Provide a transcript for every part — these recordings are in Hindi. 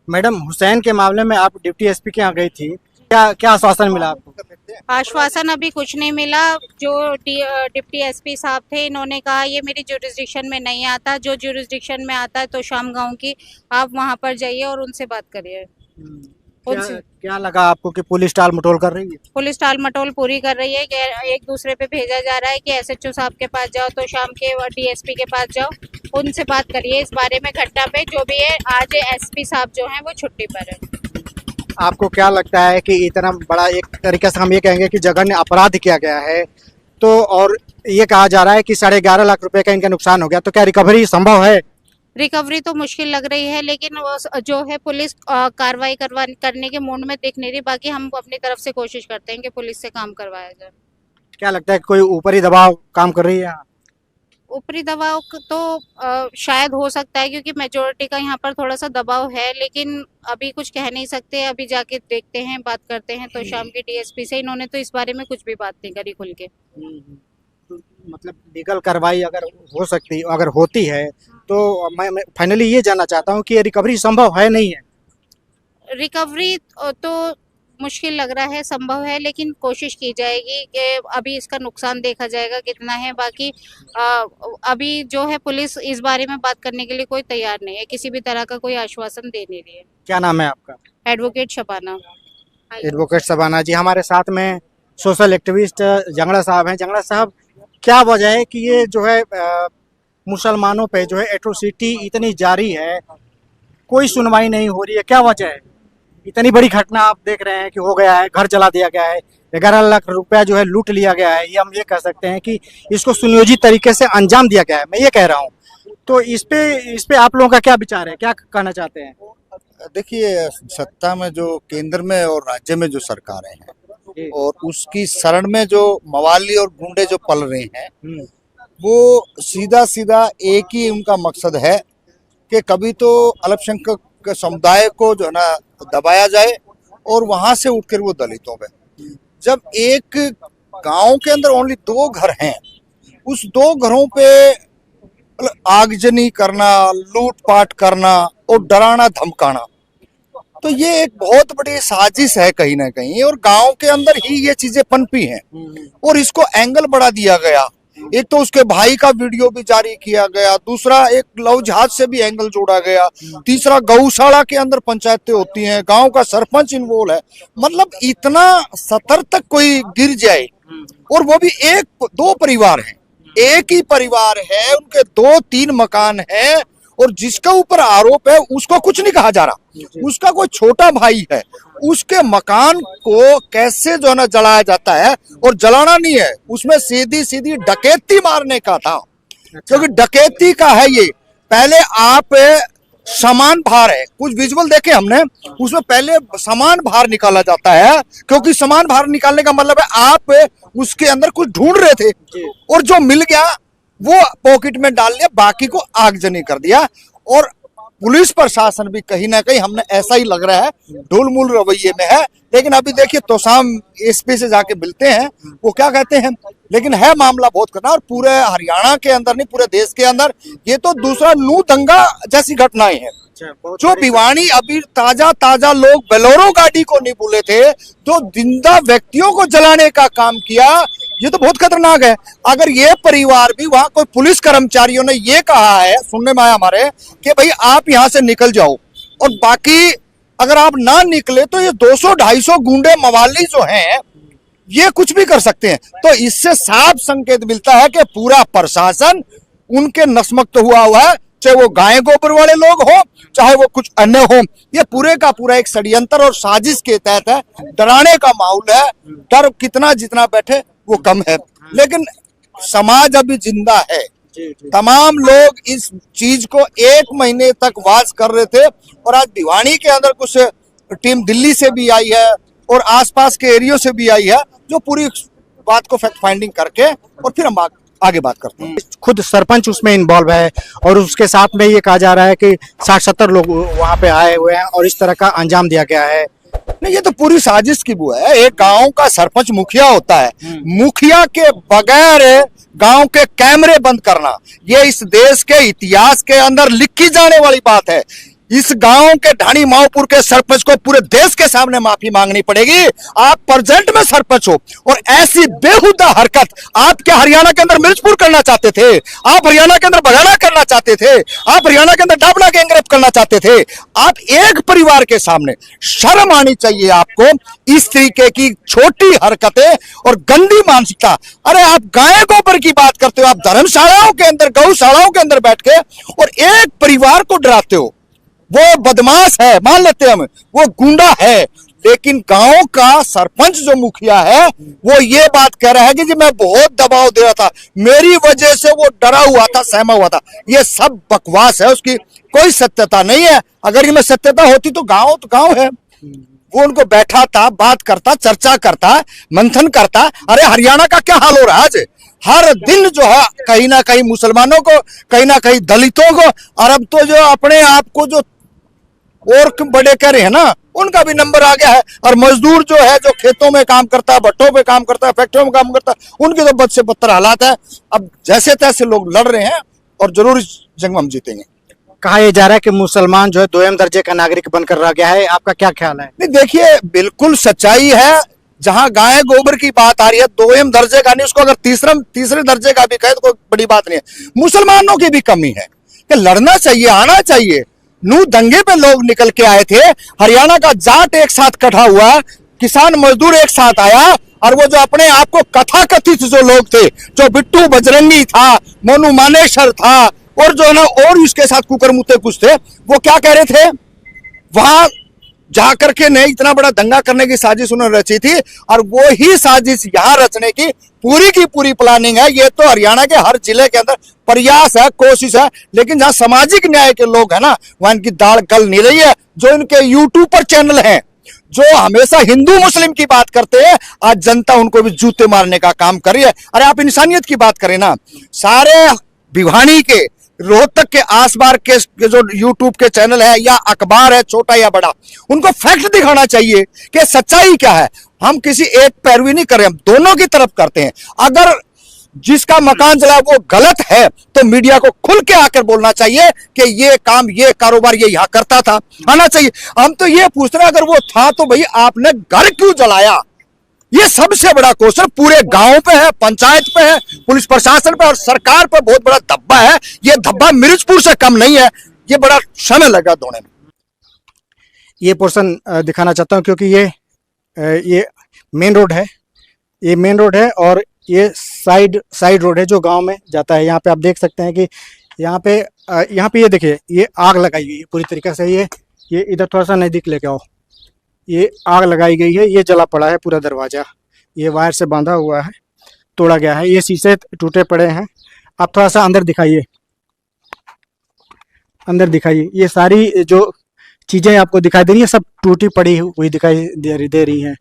मैडम, हुसैन के मामले में आप डिप्टी एसपी के यहाँ गई थी, क्या क्या आश्वासन मिला आपको? आश्वासन अभी कुछ नहीं मिला। जो डिप्टी एसपी साहब थे, इन्होंने कहा ये मेरी जुरिस्डिक्शन में नहीं आता, जो जुरिस्डिक्शन में आता है तो शाम गांव की आप वहां पर जाइए और उनसे बात करिए। क्या उनसे क्या लगा आपको कि पुलिस टाल मटोल कर रही है? पुलिस टाल मटोल पूरी कर रही है कि एक दूसरे पे भेजा जा रहा है कि एसएचओ साहब के पास जाओ तो शाम के डीएसपी के पास जाओ, उनसे बात करिए इस बारे में। घटना पे जो भी है, आज एसपी साहब जो हैं वो छुट्टी पर है। आपको क्या लगता है कि इतना बड़ा, एक तरीके से हम ये कहेंगे कि जघन्य अपराध किया गया है, तो और ये कहा जा रहा है कि 11.5 लाख रुपए का इनका नुकसान हो गया, तो क्या रिकवरी संभव है? रिकवरी तो मुश्किल लग रही है, लेकिन वो जो है पुलिस कार्रवाई करने के मूड में दिख नहीं रही। बाकी हम अपनी तरफ से कोशिश करते हैं कि पुलिस से काम करवाया जाए। क्या लगता है कि कोई ऊपरी दबाव काम कर रही है यहाँ? ऊपरी दबाव तो शायद हो सकता है, क्योंकि मेजोरिटी का यहाँ पर थोड़ा सा दबाव है, लेकिन अभी कुछ कह नहीं सकते। अभी जाके देखते हैं, बात करते हैं। तो शाम के डीएसपी से इन्होंने तो इस बारे में कुछ भी बात नहीं करी खुल के। तो मतलब लीगल कार्रवाई अगर हो सकती, अगर होती है, तो मैं फाइनली ये जानना चाहता हूँ कि ये रिकवरी संभव है नहीं है? रिकवरी तो मुश्किल लग रहा है, संभव है, लेकिन कोशिश की जाएगी कि अभी इसका नुकसान देखा जाएगा कितना है। बाकी अभी जो है पुलिस इस बारे में बात करने के लिए कोई तैयार नहीं है, किसी भी तरह का कोई आश्वासन दे नहीं रही है। क्या नाम है आपका? एडवोकेट शबाना। एडवोकेट शबाना जी। हमारे साथ में सोशल एक्टिविस्ट जंगड़ा साहब हैं। जंगड़ा साहब, क्या वजह है कि ये जो है मुसलमानों पे जो है एट्रोसिटी इतनी जारी है, कोई सुनवाई नहीं हो रही है, क्या वजह है? इतनी बड़ी घटना आप देख रहे हैं कि हो गया है, घर जला दिया गया है, 11 लाख रुपया जो है लूट लिया गया है, ये हम ये कह सकते हैं कि इसको सुनियोजित तरीके से अंजाम दिया गया है, मैं ये कह रहा हूँ। तो इस पे आप लोगों का क्या विचार है, क्या कहना चाहते हैं? देखिए, सत्ता में जो केंद्र में और राज्य में जो सरकारें हैं जी। और उसकी शरण में जो मवाली और गुंडे जो पल रहे हैं, वो सीधा सीधा एक ही उनका मकसद है कि कभी तो अल्पसंख्यक समुदाय को जो है ना दबाया जाए और वहां से उठकर वो दलितों पे। जब एक गांव के अंदर ओनली 2 घर हैं, उस 2 घरों पे आगजनी करना, लूटपाट करना और डराना धमकाना, तो ये एक बहुत बड़ी साजिश है कहीं ना कहीं, और गांव के अंदर ही ये चीजें पनपी हैं। और इसको एंगल बढ़ा दिया गया। एक तो उसके भाई का वीडियो भी जारी किया गया, दूसरा एक लव जहाज से भी एंगल जोड़ा गया, तीसरा गौशाला के अंदर पंचायतें होती हैं, गांव का सरपंच इन्वॉल्व है। मतलब इतना सतर तक कोई गिर जाए, और वो भी 1-2 परिवार हैं, एक ही परिवार है, उनके 2-3 मकान हैं, और जिसका ऊपर आरोप है उसको कुछ नहीं कहा जा रहा, उसका कोई छोटा भाई है, उसके मकान को कैसे जो है ना जलाया जाता है। और जलाना नहीं है, उसमें सीधी सीधी डकैती मारने का था, क्योंकि डकैती का है ये। पहले आप सामान बाहर है, कुछ विजुअल देखे हमने, उसमें पहले सामान बाहर निकाला जाता है, क्योंकि सामान बाहर निकालने का मतलब है आप उसके अंदर कुछ ढूंढ रहे थे और जो मिल गया वो पॉकेट में डाल लिया, बाकी को आगजनी कर दिया। और पुलिस प्रशासन भी कहीं ना कहीं हमने ऐसा ही लग रहा है ढोलमूल रवैये में है। लेकिन अभी देखिए, तो शाम एसपी से जाके मिलते हैं, वो क्या कहते हैं। लेकिन है मामला बहुत करना, और पूरे हरियाणा के अंदर नहीं, पूरे देश के अंदर ये तो दूसरा नू दंगा जैसी घटनाएं हैं। जो भिवानी, अभी ताजा लोग बेलोरो गाड़ी को नहीं भूले थे, जो जिंदा व्यक्तियों को जलाने का काम किया, ये तो बहुत खतरनाक है। अगर ये परिवार भी, वहां कोई पुलिस कर्मचारियों ने ये कहा है, सुनने में आया हमारे, कि भाई आप यहां से निकल जाओ, और बाकी अगर आप ना निकले तो ये 200-250 गुंडे मवाली जो हैं ये कुछ भी कर सकते हैं। तो इससे साफ संकेत मिलता है कि पूरा प्रशासन उनके नस्मक्त हुआ है, चाहे वो गाय गोबर वाले लोग हो, चाहे वो कुछ अन्य हो। ये पूरे का पूरा एक षड्यंत्र और साजिश के तहत है। डराने का माहौल है, डर कितना जितना बैठे वो कम है, लेकिन समाज अभी जिंदा है। तमाम लोग इस चीज को 1 महीने तक वाच कर रहे थे, और आज भिवानी के अंदर कुछ टीम दिल्ली से भी आई है और आसपास के एरियो से भी आई है, जो पूरी बात को फैक्ट फाइंडिंग करके और फिर हम आगे बात करते हैं। खुद सरपंच उसमें इन्वॉल्व है, और उसके साथ में ये कहा जा रहा है कि 60-70 लोग वहां पे आए हुए हैं और इस तरह का अंजाम दिया गया है। नहीं, ये तो पूरी साजिश की वो है। एक गांव का सरपंच मुखिया होता है, मुखिया के बगैर गांव के कैमरे बंद करना, ये इस देश के इतिहास के अंदर लिखी जाने वाली बात है। इस गांव के ढाणी माओपुर के सरपंच को पूरे देश के सामने माफी मांगनी पड़ेगी। आप प्रेजेंट में सरपंच हो और ऐसी बेहुदा हरकत आप क्या हरियाणा के अंदर मिर्चपुर करना चाहते थे? आप हरियाणा के अंदर बजाना करना चाहते थे? आप हरियाणा के अंदर डाबला गैंगरेप करना चाहते थे? आप एक परिवार के सामने शर्म आनी चाहिए आपको। इस तरीके की छोटी हरकतें और गंदी मानसिकता। अरे आप गाय गोबर की बात करते हो, आप धर्मशालाओं के अंदर, गौशालाओं के अंदर बैठ के और एक परिवार को डराते हो। वो बदमाश है, मान लेते हैं हम, वो गुंडा है, लेकिन गांव का सरपंच जो मुखिया है वो ये बात कह रहा है कि जी मैं बहुत दबाव दे रहा था, मेरी वजह से वो डरा हुआ था, सहमा हुआ था। ये सब बकवास है, उसकी कोई सत्यता नहीं है। अगर इनमें सत्यता होती तो गांव है। वो उनको बैठा था, बात करता, चर्चा करता, मंथन करता। अरे हरियाणा का क्या हाल हो रहा है आज? हर दिन जो है कहीं ना कहीं मुसलमानों को, कहीं ना कहीं दलितों को, और अब तो जो अपने आप को जो और बड़े कह रहे हैं ना, उनका भी नंबर आ गया है। और मजदूर जो है, जो खेतों में काम करता है, भट्टों पे काम करता है, फैक्ट्रियों में काम करता है, उनके तो बद से बदतर हालात है। अब जैसे तैसे लोग लड़ रहे हैं और जरूर इस जंग में हम जीतेंगे। कहा यह जा रहा है कि मुसलमान जो है दोयम दर्जे का नागरिक बनकर रह गया है, आपका क्या ख्याल है? नहीं, देखिए बिल्कुल सच्चाई है। जहां गाय गोबर की बात आ रही है, दोयम दर्जे का नहीं, उसको अगर तीसरे दर्जे का भी कहे तो कोई बड़ी बात नहीं है। मुसलमानों की भी कमी है कि लड़ना चाहिए, आना चाहिए। नू दंगे पे लोग निकल के आए थे, हरियाणा का जाट एक साथ इकट्ठा हुआ, किसान मजदूर एक साथ आया, और वो जो अपने आप को कथाकथित जो लोग थे, जो बिट्टू बजरंगी था, मोनू मानेसर था, और जो है ना और इसके साथ कुकर मुत्ते कुछ थे, वो क्या कह रहे थे? वहां जाकर के ने इतना बड़ा दंगा करने की साजिश उन्होंने रची थी, और वो ही साजिश यहां रचने की पूरी प्लानिंग है। ये तो हरियाणा के हर जिले के अंदर प्रयास है, कोशिश है, लेकिन जहां सामाजिक न्याय के लोग हैं ना, वहां इनकी दाल गल नहीं रही है। जो इनके यूट्यूब पर चैनल हैं, जो हमेशा हिंदू मुस्लिम की बात करते हैं, आज जनता उनको भी जूते मारने का काम कर रही है। अरे आप इंसानियत की बात करें ना, सारे भिवानी के, रोहतक के आसपास के जो यूट्यूब के चैनल है या अखबार है, छोटा या बड़ा, उनको फैक्ट दिखाना चाहिए कि सच्चाई क्या है। हम किसी एक पैरवी नहीं कर रहे, हम दोनों की तरफ करते हैं। अगर जिसका मकान जला वो गलत है तो मीडिया को खुल के आकर बोलना चाहिए कि ये काम, ये कारोबार ये यहां करता था, आना चाहिए। हम तो ये पूछ रहे हैं, अगर वो था तो भाई आपने घर क्यों जलाया? ये सबसे बड़ा क्वेश्चन पूरे गांव पे है, पंचायत पे है, पुलिस प्रशासन पे और सरकार पे बहुत बड़ा धब्बा है। ये धब्बा मिर्चपुर से कम नहीं है, ये बड़ा समय लगा धोने में। ये पोर्शन दिखाना चाहता हूँ क्योंकि ये मेन रोड है, ये मेन रोड है और ये साइड रोड है जो गांव में जाता है। यहाँ पे आप देख सकते हैं कि यहाँ पे ये देखिए, ये आग लगाई गई है पूरी तरीके से। ये इधर थोड़ा सा नज़दीक लेके आओ, ये आग लगाई गई है, ये जला पड़ा है पूरा दरवाजा, ये वायर से बांधा हुआ है, तोड़ा गया है, ये शीशे टूटे पड़े हैं। आप थोड़ा सा अंदर दिखाइए, ये सारी जो चीज़ें आपको दिखाई दे रही है सब टूटी पड़ी हुई दिखाई दे रही हैं।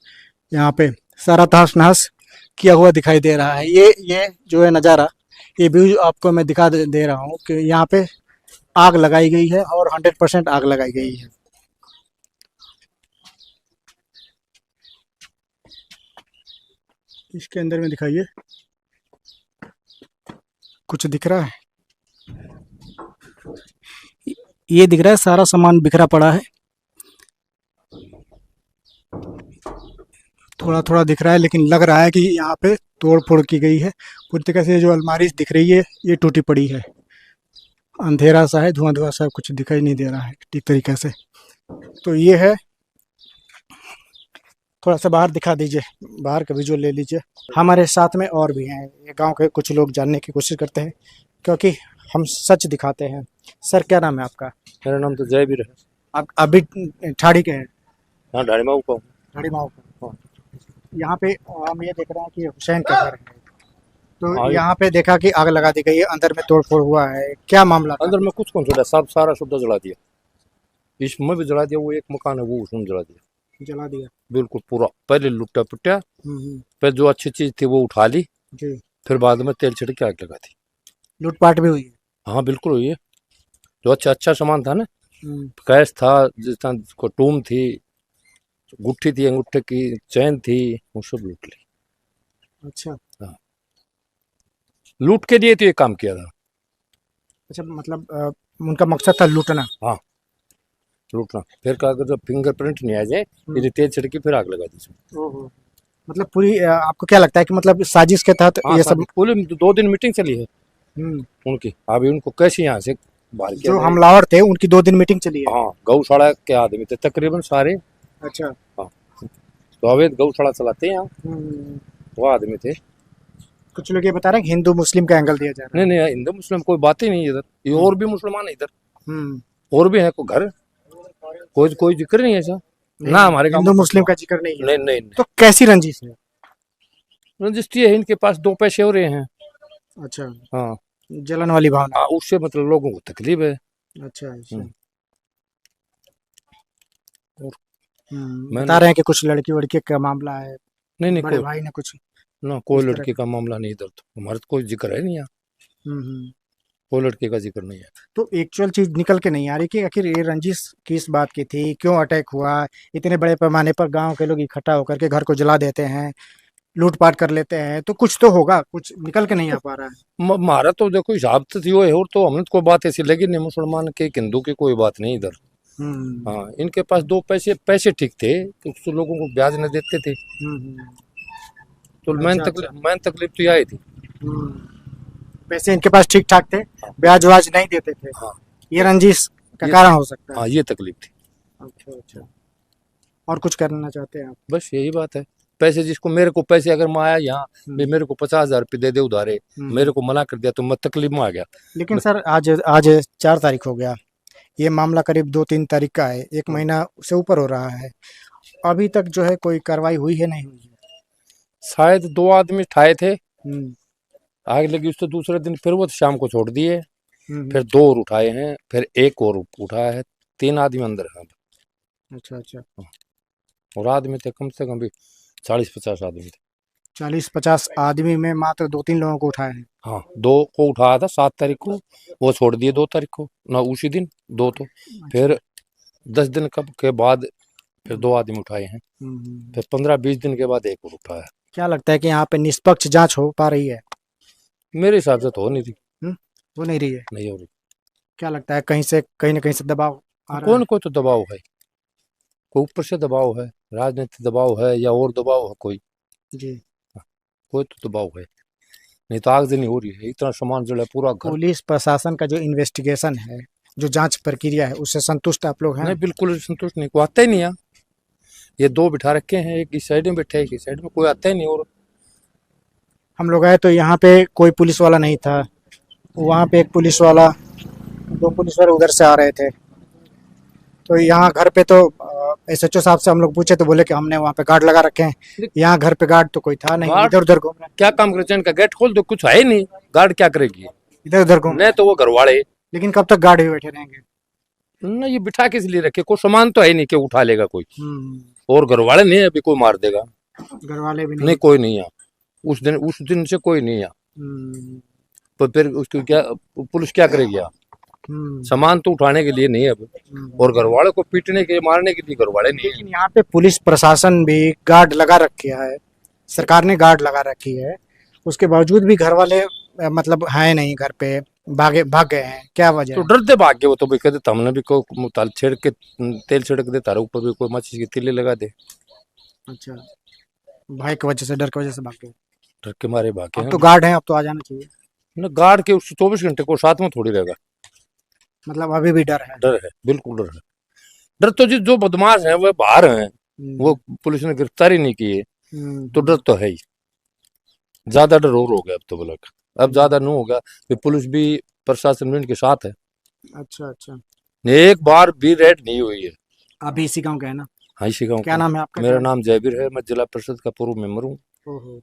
यहाँ पे सारा तहस नहस किया हुआ दिखाई दे रहा है। ये जो है नज़ारा, ये व्यू आपको मैं दिखा दे रहा हूँ कि यहाँ पे आग लगाई गई है और 100% आग लगाई गई है। इसके अंदर में दिखाइए, कुछ दिख रहा है? ये दिख रहा है, सारा सामान बिखरा पड़ा है, थोड़ा थोड़ा दिख रहा है, लेकिन लग रहा है कि यहाँ पे तोड़ फोड़ की गई है पूरी तरीके से। जो अलमारी दिख रही है ये टूटी पड़ी है, अंधेरा सा है, धुआं सा, कुछ दिखाई नहीं दे रहा है ठीक तरीके से। तो ये है, थोड़ा सा बाहर दिखा दीजिए, बाहर का विजुअल ले लीजिए। हमारे साथ में और भी हैं, ये गांव के कुछ लोग जानने की कोशिश करते हैं क्योंकि हम सच दिखाते हैं। सर क्या नाम है आपका? मेरा नाम तो जयवीर है। आप अभी ठाड़ी के हैं? हाँ, ढाड़ी माऊ का। ठाड़ी माऊ का। यहाँ पे हम ये देख रहे हैं कि हुसैन का घर है, तो यहाँ पे देखा कि आग लगा दी गई है, अंदर में तोड़फोड़ हुआ है, क्या मामला था? अंदर में कुछ कौन छोड़ा, सब सारा शुद्ध जला दिया, इसमें भी जला दिया, वो एक मकान है वो उसमें जला दिया बिल्कुल पूरा। पहले लुट्टा पुट्टा, फिर जो अच्छी चीज थी वो उठा ली जी, फिर बाद में तेल छिड़क के आग लगा दी। लूटपाट भी हुई है? हाँ बिल्कुल हुई है। जो अच्छा सामान था ना, कैश था, जिस तरह को टूम थी, गुट्ठी थी, अंगूठे की चैन थी, वो सब लूट ली। अच्छा, हाँ, लूट के लिए तो ये काम किया था। अच्छा, मतलब उनका मकसद था लूटना? हाँ, लूटना। फिर का अगर जब फिंगरप्रिंट नहीं आ जाए, यदि तेज छिड़की फिर आग लगा दी इसमें। ओहो। मतलब पूरी आपको क्या लगता है कि मतलब साजिश के तहत हाँ ये सब पूरी 2 दिन मीटिंग चली है हम्म, उनकी। अभी उनको कैसे यहाँ से बाहर किया जो जाए? हमलावर थे उनकी 2 दिन मीटिंग चली है। हाँ गौशाला के आदमी थे तकरीबन सारे। अच्छा। हाँ तो अवैध गौशाला चलाते हैं यहाँ, हम्म, वो आदमी थे। कुछ लोग ये बता रहे हैं कि हिंदू मुस्लिम का एंगल दिया जा रहा नहीं नहीं हिंदू मुस्लिम कोई बात ही नहीं है इधर, ये और भी मुसलमान है इधर, है। और भी है को घर, कोई कोई जिक्र नहीं है ऐसा ना हमारे गांव हिंदू में। मुस्लिम का जिक्र नहीं है। नहीं नहीं तो कैसी रंजिश है? रजिस्ट्री है इनके पास, 2 पैसे हो रहे हैं। अच्छा, हाँ जलन वाली भावना। हाँ, उससे मतलब लोगों को तकलीफ है। अच्छा अच्छा। हम्म। और बता रहे हैं कि कुछ लड़की वड़की का मामला है, नहीं नहीं बड़े कोई भाई ने कुछ ना, कोई इस तरह लड़की का मामला नहीं इधर, तो हमारे तो कोई जिक्र है नहीं यहाँ, हम्म। कोई लड़के का जिक्र नहीं है। तो एक्चुअल चीज निकल के नहीं आ रही कि आखिर ये रंजिश किस बात की थी, क्यों अटैक हुआ, इतने बड़े पैमाने पर गांव के लोग इकट्ठा होकर के घर को जला देते हैं, लूटपाट कर लेते हैं, तो कुछ तो होगा, कुछ निकल के नहीं आ पा रहा है। हमारा तो देखो हिसाब तो थी वो है, और तो हमने तो कोई बात ऐसी लगी नहीं, मुसलमान के हिंदू की कोई बात नहीं इधर। हम्म हाँ इनके पास 2 पैसे पैसे ठीक थे, कुछ तो लोगों को ब्याज न देते थे, हम्म। तो अच्छा, मैन तकलीफ तो यही थी। हम्म। पैसे इनके पास ठीक ठाक थे, ब्याज व्याज नहीं देते थे, हाँ ये रंजिश का ये- कारण हो सकता है। हाँ ये तकलीफ थी, अच्छा अच्छा। और कुछ करना चाहते हैं आप? बस यही बात है। पैसे जिसको, मेरे को पैसे अगर मैं आया यहाँ भी मेरे को 50,000 रुपये दे दे उधारे, मेरे को मना कर दिया तो मैं तकलीफ में आ गया। लेकिन सर आज आज 4 तारीख हो गया, ये मामला करीब 2-3 तारीख का है, 1 महीना से ऊपर हो रहा है, अभी तक जो है कोई कार्रवाई हुई है नहीं हुई है? शायद 2 आदमी ठाए थे, हम्म, आग लगी उससे दूसरे दिन, फिर वो शाम को छोड़ दिए, हम्म, फिर 2 और उठाए हैं, फिर 1 और उठाया है, 3 आदमी अंदर हैं। अच्छा अच्छा। और आदमी थे कम से कम भी 40-50 आदमी थे। 40-50 आदमी में मात्र 2-3 लोगों को उठाए हैं। हाँ 2 को उठाया था 7 तारीख को, वो छोड़ दिए 2 तारीख को ना, उसी दिन 2 तो फिर 10 दिन कब के बाद फिर 2 आदमी उठाए हैं, फिर 15-20 दिन के बाद 1 और उठाया। क्या लगता है कि यहाँ पे निष्पक्ष जांच हो पा रही है? मेरे हिसाब से तो हो नहीं थी, वो नहीं रही है। नहीं हो रही। क्या लगता है कहीं ना कहीं से दबाव आ रहा कोई न है? कोई तो दबाव है, कोई ऊपर से दबाव है, राजनीतिक दबाव है या और दबाव है कोई, जी। कोई तो दबाव है, नहीं तो आगजनी हो रही है, इतना सामान जला पूरा घर। पुलिस प्रशासन का जो इन्वेस्टिगेशन है, जो जांच प्रक्रिया है, उससे संतुष्ट आप लोग हैं? नहीं बिल्कुल संतुष्ट नहीं, कोई आता ही नहीं यहाँ। ये 2 बिठा रखे हैं, एक इस साइड में बैठे है, एक इस साइड में, कोई आता ही नहीं। और हम लोग आए तो यहाँ पे कोई पुलिस वाला नहीं था, वहाँ पे एक पुलिस वाला, 2 पुलिस वाले उधर से आ रहे थे, तो यहाँ घर पे तो SHO साहब से हम लोग पूछे तो बोले कि हमने वहाँ पे गार्ड लगा रखे हैं, यहाँ घर पे गार्ड तो कोई था नहीं, गार्ड- इधर उधर घूम रहे क्या काम करे, चैन का गेट खोल दो, कुछ है ही नहीं, गार्ड क्या करेगी, इधर उधर घूम रहे। नहीं तो वो घर वाले। लेकिन कब तक गार्ड भी बैठे रहेंगे? ना ये बिठा किस लिए रखे, कोई सामान तो है नहीं कि उठा लेगा कोई, हम्म, और घर वाले नहीं है अभी कोई मार देगा, घर वाले भी नहीं। नहीं कोई नहीं यहाँ, उस दिन से कोई नहीं यहाँ। हम्म, तो फिर उसको क्या, पुलिस क्या करेगी यहाँ, सामान तो उठाने के लिए नहीं है अब, और घर वाले को पीटने के मारने के लिए घर वाले नहीं है। लेकिन यहाँ पे पुलिस प्रशासन भी गार्ड लगा रखा है, सरकार ने गार्ड लगा रखी है, उसके बावजूद भी घर वाले मतलब है नहीं घर पे, भाग गए हैं, क्या वजह तो है? डरते भाग गए वो, तो भाई कहते हमने भी कोई ताल छेड़ के तेल छिड़क दे, तारे ऊपर भी कोई माचिस की तीली लगा दे, अच्छा, भाई की वजह से, डर की वजह से भाग गए। डर के मारे भागे अब हैं। तो गार्ड है, अब तो आ जाना चाहिए। ना गार्ड के उस 24 घंटे को साथ में थोड़ी रहेगा, मतलब अभी भी डर है। डर है, बिल्कुल डर है। डर तो जो बदमाश है वो बाहर हैं, वो पुलिस ने गिरफ्तारी नहीं की है, तो डर तो है ही, ज्यादा डर और हो गया अब तो बोलक, अब ज्यादा नहीं होगा, कि पुलिस भी प्रशासन भी इनके साथ है। अच्छा अच्छा। एक बार भी रेड नहीं हुई है। अभी इसी गांव का है ना? हाँ इसी गाँव क्या का। नाम है आपका? मेरा नाम जयबीर है, मैं जिला परिषद का पूर्व मेंबर हूँ। ओहो।